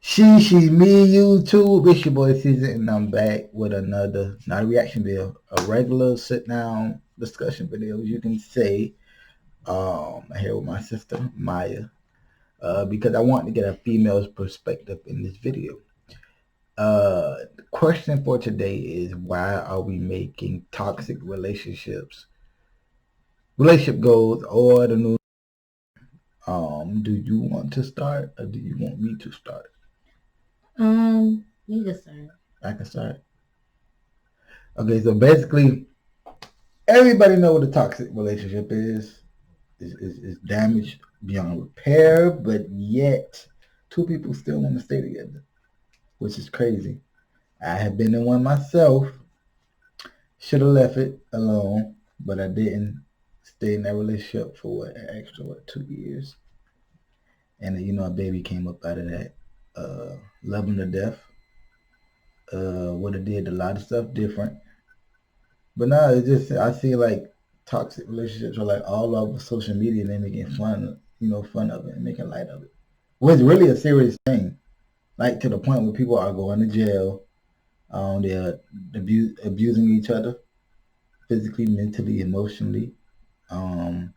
She, me, you too. It's your boy Season, and I'm back with another, not a reaction video, a regular sit down discussion video, as you can say. I'm here with my sister Maya, because I want to get a female's perspective in this video. The question for today is, why are we making toxic relationship goals, or the new? Do you want to start, or do you want me to start? You can start. I can start. Okay, so basically, everybody know what a toxic relationship is. Is damage beyond repair, but yet two people still want to stay together, which is crazy. I have been in one myself. Should have left it alone, but I didn't. Stay in that relationship for an extra 2 years, and a baby came up out of that. Love him to death. Would have did a lot of stuff different, but now it's just I see like toxic relationships are like all over social media, and they making fun of it and making light of it. Well, it's really a serious thing, like to the point where people are going to jail. They're abusing each other physically, mentally, emotionally. Um,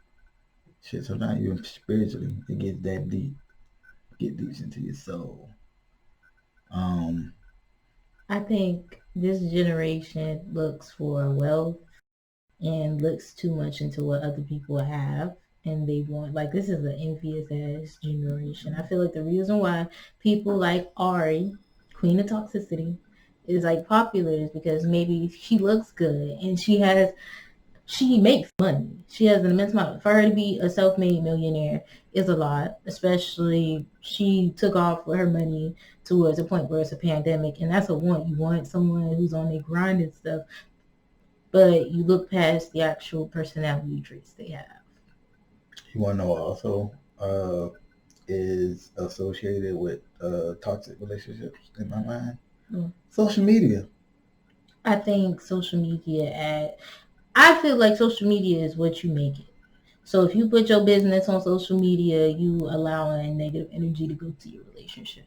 sometimes even spiritually. It gets that deep. Get deep into your soul. I think this generation looks for wealth and looks too much into what other people have, and they want, like, this is an envious ass generation. I feel like the reason why people like Ari, Queen of Toxicity, is like popular is because maybe she looks good and she makes money. She has an immense amount. For her to be a self-made millionaire is a lot, especially she took off with her money towards a point where it's a pandemic, and that's a want. You want someone who's on their grind and stuff, but you look past the actual personality traits they have. You want to know also is associated with toxic relationships in my mind? Social media. I think social media I feel like social media is what you make it. So if you put your business on social media, you allowing negative energy to go to your relationship.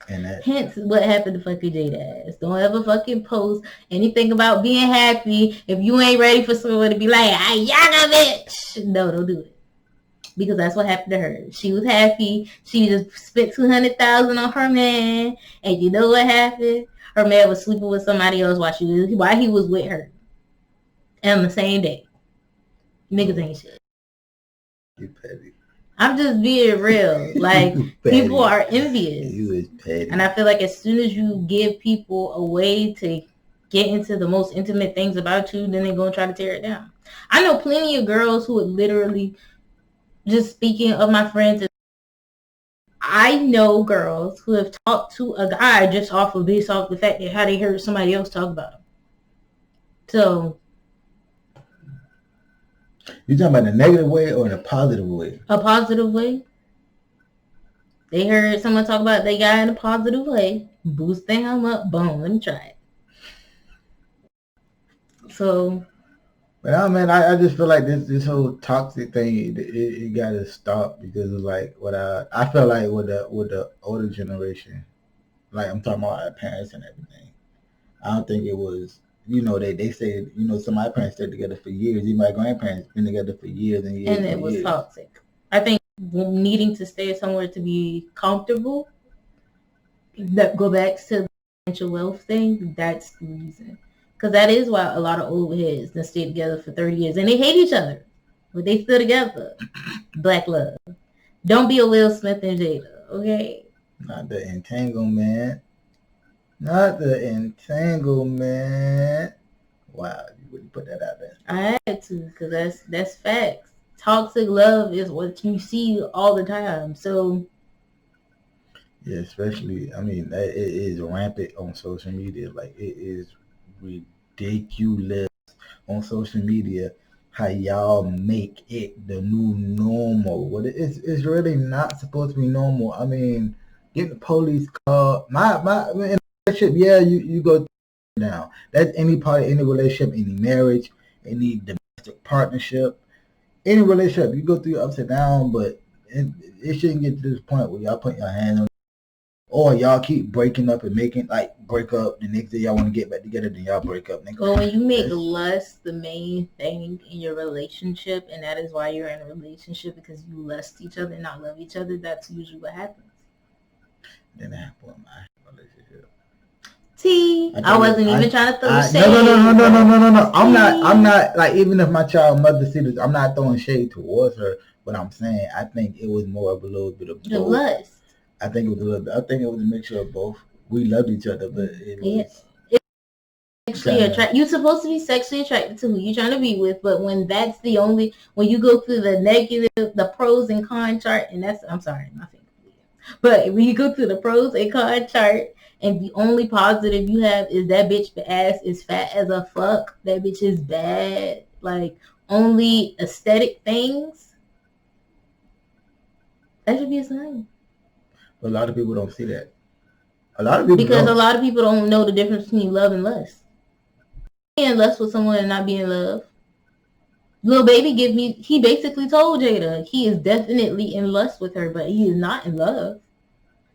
And that, hence what happened to fucking Jada ass. Don't ever fucking post anything about being happy if you ain't ready for someone to be like, I yaga bitch. No, don't do it. Because that's what happened to her. She was happy. She just spent $200,000 on her man, and you know what happened? Her man was sleeping with somebody else while he was with her. And on the same day. Niggas ain't shit. You petty. I'm just being real. Like, people are envious. You is petty. And I feel like as soon as you give people a way to get into the most intimate things about you, then they're going to try to tear it down. I know plenty of girls who would literally, just speaking of my friends, I know girls who have talked to a guy just based off the fact that how they heard somebody else talk about him. So, you talking about in a negative way or in a positive way? A positive way. They heard someone talk about their guy in a positive way. Boost them up. Boom. Let me try it. So. But man, I just feel like this whole toxic thing, it gotta stop, because it's like what I feel like with the older generation, like I'm talking about our parents and everything. I don't think it was, they say, some of my parents stayed together for years. Even my grandparents been together for years and years. And it was toxic. I think needing to stay somewhere to be comfortable, that go back to the financial wealth thing, that's the reason. Because that is why a lot of old heads that stay together for 30 years and they hate each other, but they still together. Black love. Don't be a Will Smith and Jada, okay? Not the entanglement. Not the entanglement. Wow, you wouldn't put that out there. I had to, because that's facts. Toxic love is what you see all the time. So yeah, especially, I mean, it is rampant on social media. Like, it is ridiculous on social media how y'all make it the new normal. Well, it's really not supposed to be normal. I mean, get the police called. My in a relationship, yeah, you go down. That's any part of any relationship, any marriage, any domestic partnership, any relationship. You go through ups and downs, but it shouldn't get to this point where y'all put your hand on, or y'all keep breaking up and making like break up. The next day y'all want to get back together, then y'all break up. Well, when you make lust the main thing in your relationship, and that is why you're in a relationship, because you lust each other and not love each other, that's usually what happens. Then it happened in my relationship. I wasn't even trying to throw shade. No. I'm not like, even if my child mother see this, I'm not throwing shade towards her. But I'm saying I think it was more of a little bit of both. The lust. I think it was a mixture of both. We loved each other, but it was you're supposed to be sexually attracted to who you're trying to be with, but when that's the only, when you go through the negative, the pros and con chart, and that's, I'm sorry, my finger, but when you go through the pros and con chart, and the only positive you have is that bitch ass is fat as a fuck, that bitch is bad, like only aesthetic things, that should be a sign. A lot of people don't see that. A lot of people don't know the difference between love and lust. Being in lust with someone and not being in love. Lil Baby he basically told Jada he is definitely in lust with her, but he is not in love.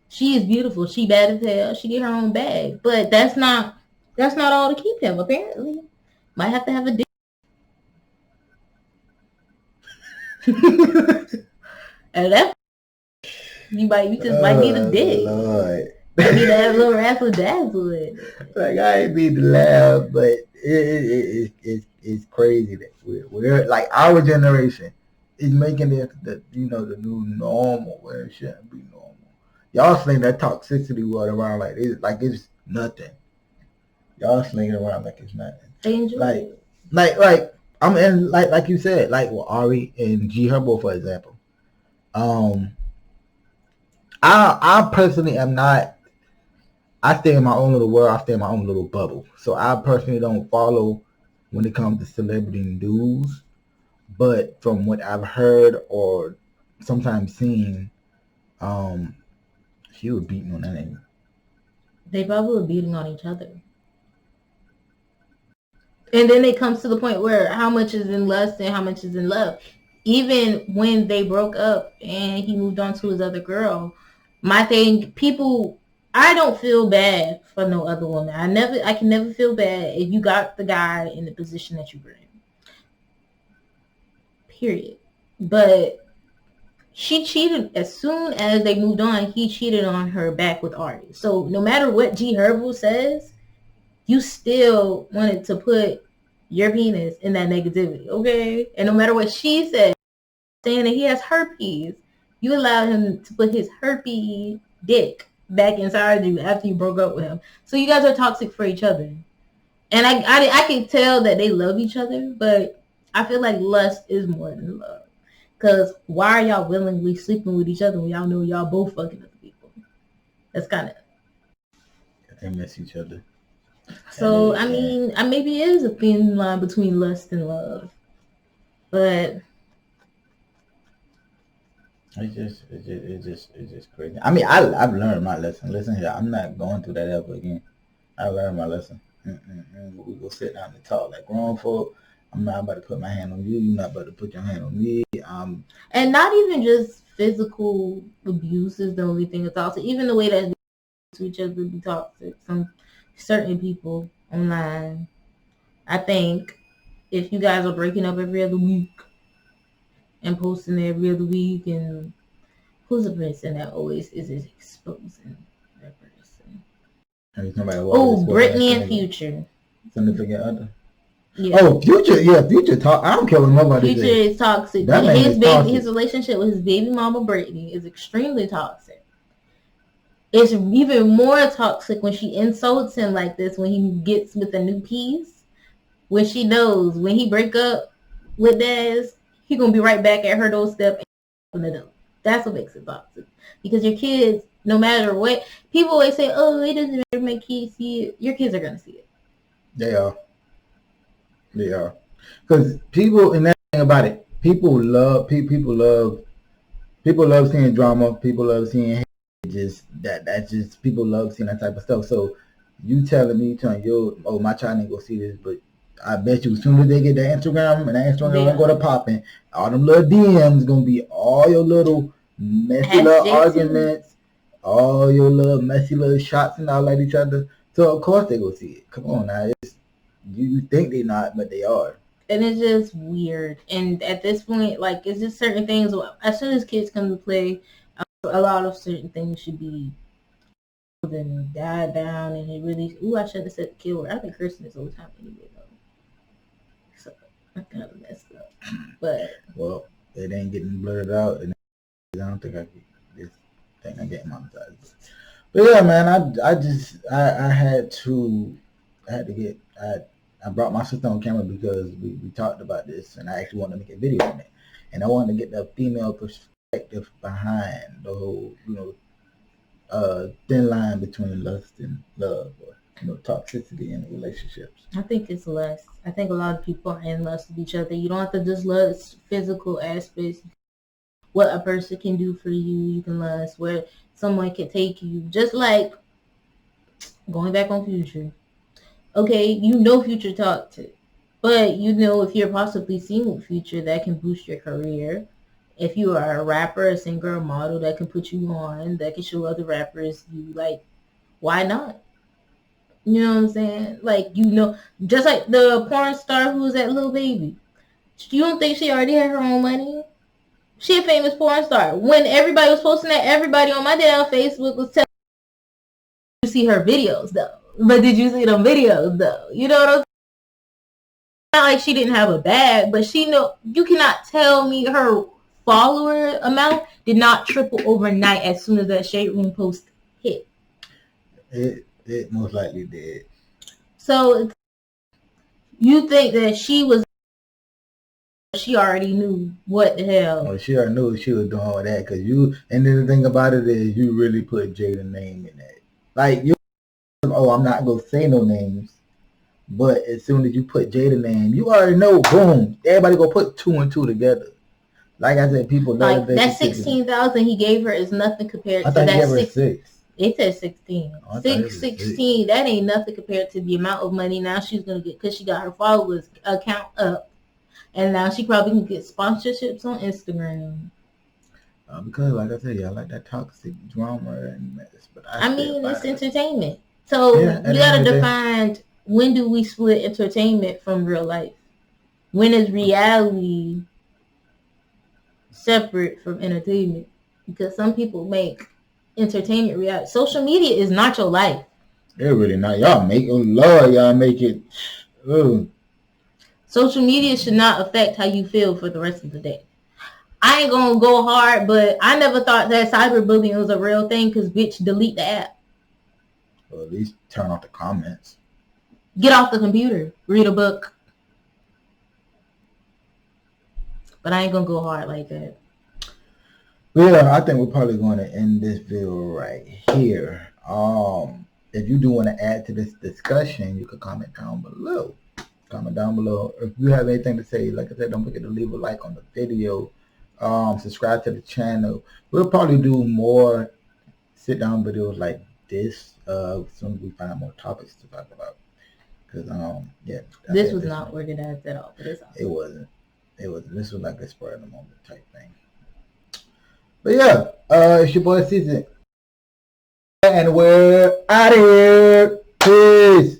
She is beautiful. She bad as hell. She get her own bag. But that's not all to keep him, apparently. Might have to have a dick. And that you just might need a dick. Lord. I need to have a little razzle dazzle in it. Like, I ain't mean to laugh, but it's crazy that we're like, our generation is making it the new normal, where it shouldn't be normal. Y'all sling that toxicity word around like it's nothing. Y'all sling it around like it's nothing. They enjoy it. Like I'm in, like you said, like with Ari and G Herbo, for example. I personally am not. I stay in my own little world. I stay in my own little bubble. So I personally don't follow when it comes to celebrity news. But from what I've heard or sometimes seen, she was beating on that nigga. They probably were beating on each other. And then it comes to the point where how much is in lust and how much is in love. Even when they broke up and he moved on to his other girl, my thing, I don't feel bad for no other woman. I can never feel bad if you got the guy in the position that you were in. Period. But she cheated as soon as they moved on. He cheated on her back with Ari. So no matter what G Herbo says, you still wanted to put your penis in that negativity, okay? And no matter what she said, saying that he has herpes, you allowed him to put his herpes dick back inside you after you broke up with him. So you guys are toxic for each other. And I can tell that they love each other, but I feel like lust is more than love. Because why are y'all willingly sleeping with each other when y'all know y'all both fucking other people? That's kind of... They miss each other. So, I mean, maybe it is a thin line between lust and love. But... It's just crazy. I mean, I've learned my lesson. Listen here, I'm not going through that ever again. I learned my lesson. We go sit down and talk like grown folk. I'm not about to put my hand on you. You're not about to put your hand on me. And not even just physical abuse is the only thing that's toxic. Even the way that to each other be toxic. Some certain people online. I think if you guys are breaking up every other week and posting every other week, and who's the person that always is exposing that person? Britney and Future. Significant other. Yeah. Oh, Future, yeah, Future talk. I don't care what nobody Future is toxic. His relationship with his baby mama Britney is extremely toxic. It's even more toxic when she insults him like this when he gets with a new piece. When she knows when he break up with Daz, he gonna be right back at her doorstep and the door. That's what makes it toxic. Because your kids, no matter what, people always say, "Oh, it doesn't matter, my kids see it." Your kids are gonna see it. They are. Because people, and that thing about it, people love seeing drama. People love seeing hate. That's just people love seeing that type of stuff. So you telling you, oh, my child ain't gonna see this, but I bet you as soon as they get that Instagram and that Instagram gonna go to popping, all them little DMs gonna be all your little messy little arguments, all your little messy little shots and all at each other. So of course they go see it. Come on now, you think they not, but they are. And it's just weird. And at this point, like, it's just certain things. As soon as kids come to play, a lot of certain things should be then died down, and it really. Ooh, I should have said the kill word. I've been cursing this whole time anyway, though. So I kind of messed up. But well, it ain't getting blurred out, and I don't think I get monetized. But yeah, man, I brought my sister on camera because we talked about this, and I actually wanted to make a video on it, and I wanted to get the female perspective behind the whole, thin line between lust and love, or toxicity in relationships. I think it's less. I think a lot of people are in lust with each other. You don't have to just lust physical aspects. What a person can do for you can lust. Where someone can take you. Just like going back on Future. Okay, Future toxic. But if you're possibly seeing with Future, that can boost your career. If you are a rapper, a singer, a model, that can put you on, that can show other rappers you like, why not? You know what I'm saying? Like, just like the porn star who was that Lil Baby. You don't think she already had her own money? She a famous porn star. When everybody was posting that, everybody on my damn Facebook was telling you to see her videos, though. But did you see them videos, though? You know what I'm saying? Not like she didn't have a bag, but you cannot tell me her follower amount did not triple overnight as soon as that Shade Room post hit. It most likely did. So you think that she already knew what the hell? Well, she already knew she was doing all that, because and then the thing about it is you really put Jada's name in that. Like, I'm not going to say no names, but as soon as you put Jada's name, you already know, boom, everybody going to put 2 and 2 together. Like I said, people like that 16,000 he gave her is nothing compared to that. I thought he gave her 6. It said 16. 16. That ain't nothing compared to the amount of money now she's gonna get, because she got her followers account up, and now she probably can get sponsorships on Instagram. Because, like I said, I like that toxic drama and mess. But I mean, it's entertainment. So we gotta define, when do we split entertainment from real life? When is reality separate from entertainment? Because some people make entertainment reality. Social media is not your life. It really not. Y'all make it. Ugh. Social media should not affect how you feel for the rest of the day. I ain't gonna go hard, but I never thought that cyberbullying was a real thing, because bitch, delete the app. Well, at least turn off the comments. Get off the computer. Read a book. But I ain't gonna go hard like that. Yeah, I think we're probably going to end this video right here. If you do want to add to this discussion, you can comment down below. If you have anything to say, like I said, don't forget to leave a like on the video. Subscribe to the channel. We'll probably do more sit-down videos like this as soon as we find out more topics to talk about. Because this was not organized at all. But it's awesome. It wasn't. This was like a spur of the moment type thing. But yeah, it's your boy Season, and we're out of here. Peace.